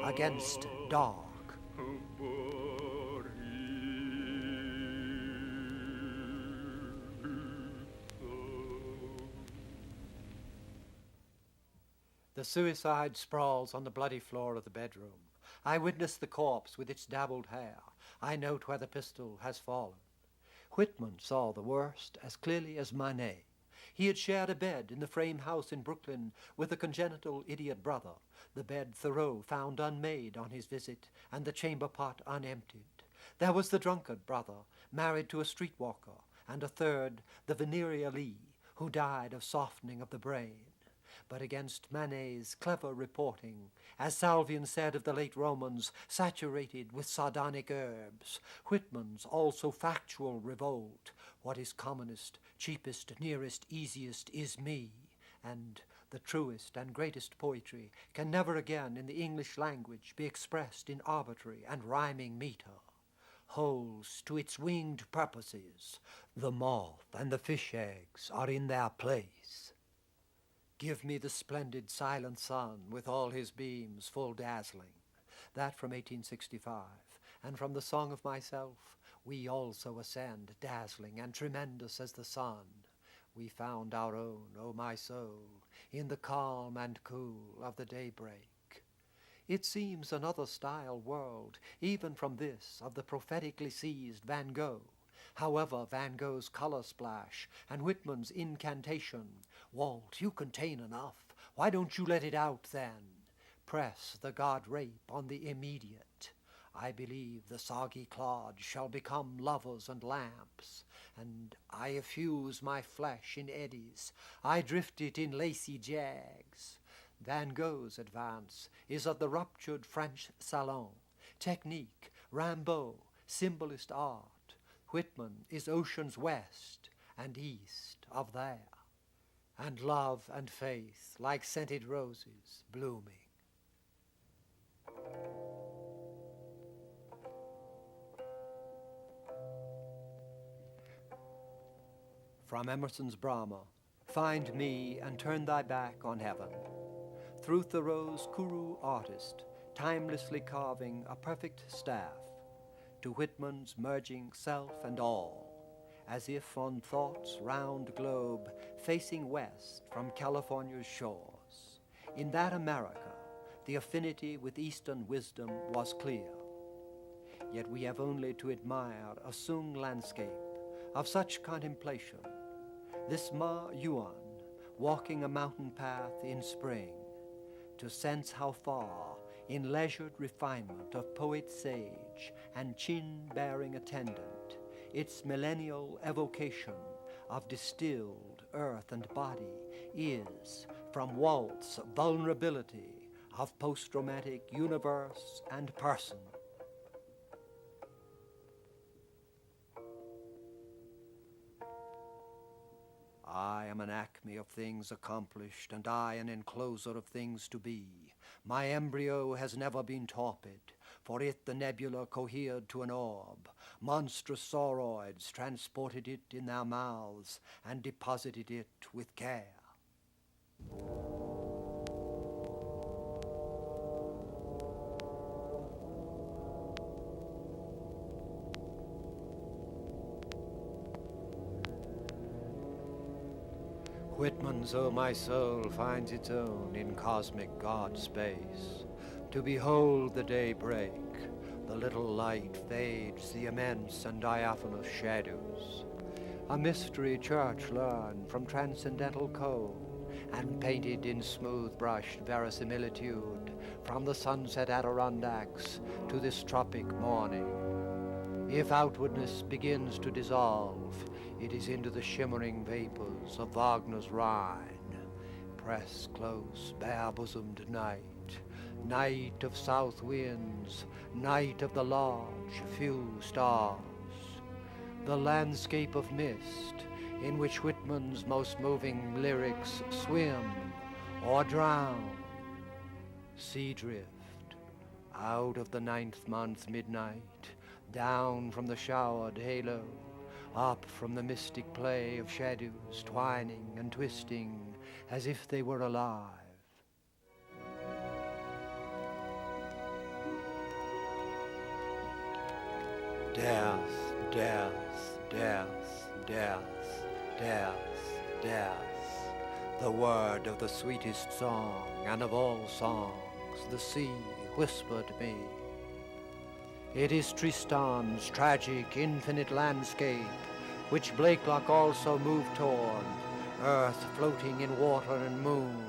against dark. The suicide sprawls on the bloody floor of the bedroom. I witness the corpse with its dabbled hair. I note where the pistol has fallen. Whitman saw the worst as clearly as Manet. He had shared a bed in the frame house in Brooklyn with a congenital idiot brother, the bed Thoreau found unmade on his visit and the chamber pot unemptied. There was the drunkard brother, married to a streetwalker, and a third, the venereal Lee, who died of softening of the brain. But against Manet's clever reporting, as Salvian said of the late Romans, saturated with sardonic herbs, Whitman's also factual revolt, what is commonest, cheapest, nearest, easiest is me, and the truest and greatest poetry can never again in the English language be expressed in arbitrary and rhyming meter, holds to its winged purposes. The moth and the fish eggs are in their place. Give me the splendid silent sun with all his beams full dazzling. That from 1865. And from the Song of Myself, we also ascend dazzling and tremendous as the sun. We found our own, O my soul, in the calm and cool of the daybreak. It seems another style world, even from this of the prophetically seized Van Gogh. However, Van Gogh's color splash and Whitman's incantation, Walt, you contain enough. Why don't you let it out then? Press the god rape on the immediate. I believe the soggy clod shall become lovers and lamps, and I effuse my flesh in eddies. I drift it in lacy jags. Van Gogh's advance is of the ruptured French salon, technique, Rimbaud, symbolist art. Whitman is ocean's west and east of there, and love and faith like scented roses blooming. From Emerson's Brahma, find me and turn thy back on heaven. Through Thoreau's Kuru artist, timelessly carving a perfect staff, to Whitman's merging self and all, as if on thought's round globe facing west from California's shores. In that America, the affinity with Eastern wisdom was clear. Yet we have only to admire a Sung landscape of such contemplation, this Ma Yuan walking a mountain path in spring, to sense how far, in leisured refinement of poet sage and chin-bearing attendant, its millennial evocation of distilled earth and body is, from Walt's vulnerability of post-romantic universe and person. I am an acme of things accomplished, and I an encloser of things to be. My embryo has never been torpid, for it the nebula cohered to an orb. Monstrous sauroids transported it in their mouths, and deposited it with care. Whitman's O My Soul finds its own in cosmic God space. To behold the day break, the little light fades the immense and diaphanous shadows. A mystery church learned from transcendental code, and painted in smooth-brushed verisimilitude from the sunset Adirondacks to this tropic morning. If outwardness begins to dissolve, it is into the shimmering vapors of Wagner's Rhine. Press close, bare-bosomed night, night of south winds, night of the large, few stars. The landscape of mist, in which Whitman's most moving lyrics swim or drown. Sea drift, out of the 9th month midnight, down from the showered halo, up from the mystic play of shadows twining and twisting as if they were alive. Death, death, death, death, death, death. The word of the sweetest song, and of all songs, the sea whispered me. It is Tristan's tragic, infinite landscape, which Blakelock also moved toward, earth floating in water and moon,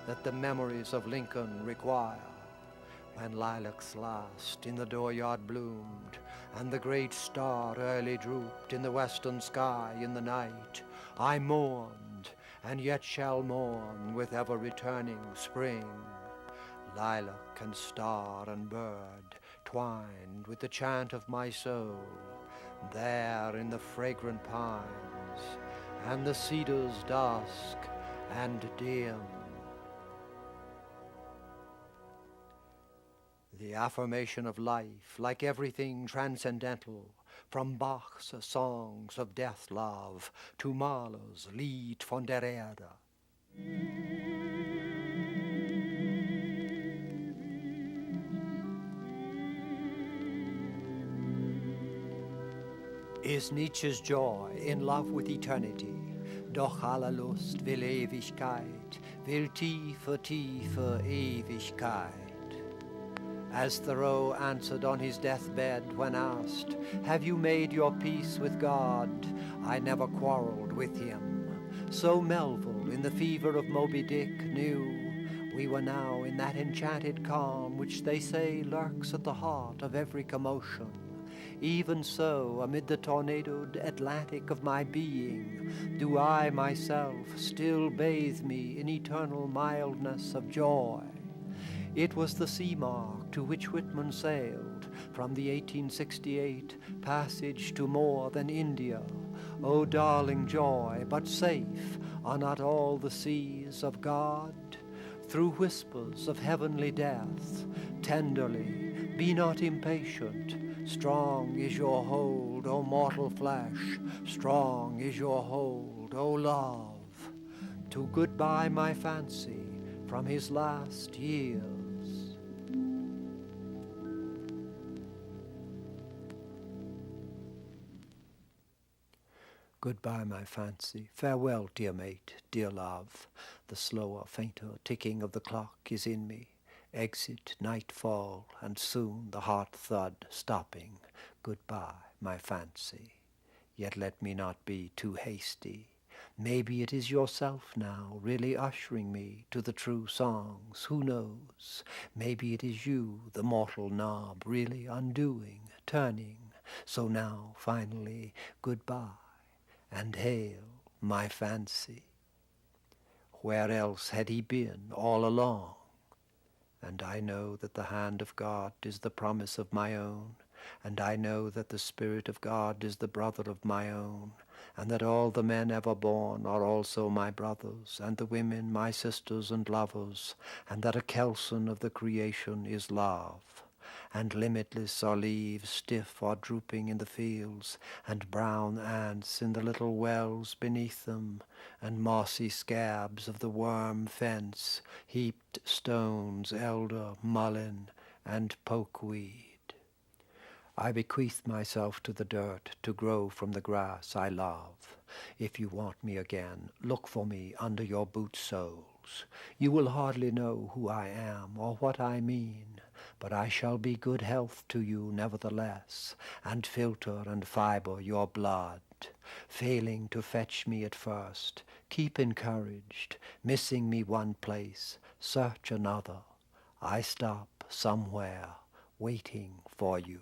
that the memories of Lincoln require. When lilacs last in the dooryard bloomed, and the great star early drooped in the western sky in the night, I mourned, and yet shall mourn with ever-returning spring. Lilac and star and bird twined with the chant of my soul, there in the fragrant pines, and the cedars dusk and dim. The affirmation of life, like everything transcendental, from Bach's songs of death love to Mahler's Lied von der Erde. Is Nietzsche's joy in love with eternity, doch aller Lust will Ewigkeit, will tiefe, tiefe Ewigkeit. As Thoreau answered on his deathbed when asked, "Have you made your peace with God?" I never quarreled with him. So Melville, in the fever of Moby Dick, knew we were now in that enchanted calm which they say lurks at the heart of every commotion. Even so, amid the tornadoed Atlantic of my being, do I myself still bathe me in eternal mildness of joy. It was the sea mark to which Whitman sailed from the 1868 passage to more than India. O darling joy, but safe are not all the seas of God? Through whispers of heavenly death, tenderly, be not impatient. Strong is your hold, O mortal flesh, strong is your hold, O love. To goodbye my fancy from his last years. Goodbye, my fancy. Farewell, dear mate, dear love. The slower, fainter ticking of the clock is in me. Exit nightfall, and soon the heart thud stopping. Goodbye, my fancy. Yet let me not be too hasty. Maybe it is yourself now, really ushering me to the true songs. Who knows? Maybe it is you, the mortal knob, really undoing, turning. So now, finally, goodbye. And hail, my fancy. Where else had he been all along? And I know that the hand of God is the promise of my own, and I know that the Spirit of God is the brother of my own, and that all the men ever born are also my brothers, and the women my sisters and lovers, and that a kelson of the creation is love. And limitless are leaves stiff or drooping in the fields, and brown ants in the little wells beneath them, and mossy scabs of the worm fence, heaped stones, elder, mullein, and pokeweed. I bequeath myself to the dirt to grow from the grass I love. If you want me again, look for me under your boot soles. You will hardly know who I am or what I mean, but I shall be good health to you nevertheless, and filter and fibre your blood. Failing to fetch me at first, keep encouraged. Missing me one place, search another. I stop somewhere, waiting for you.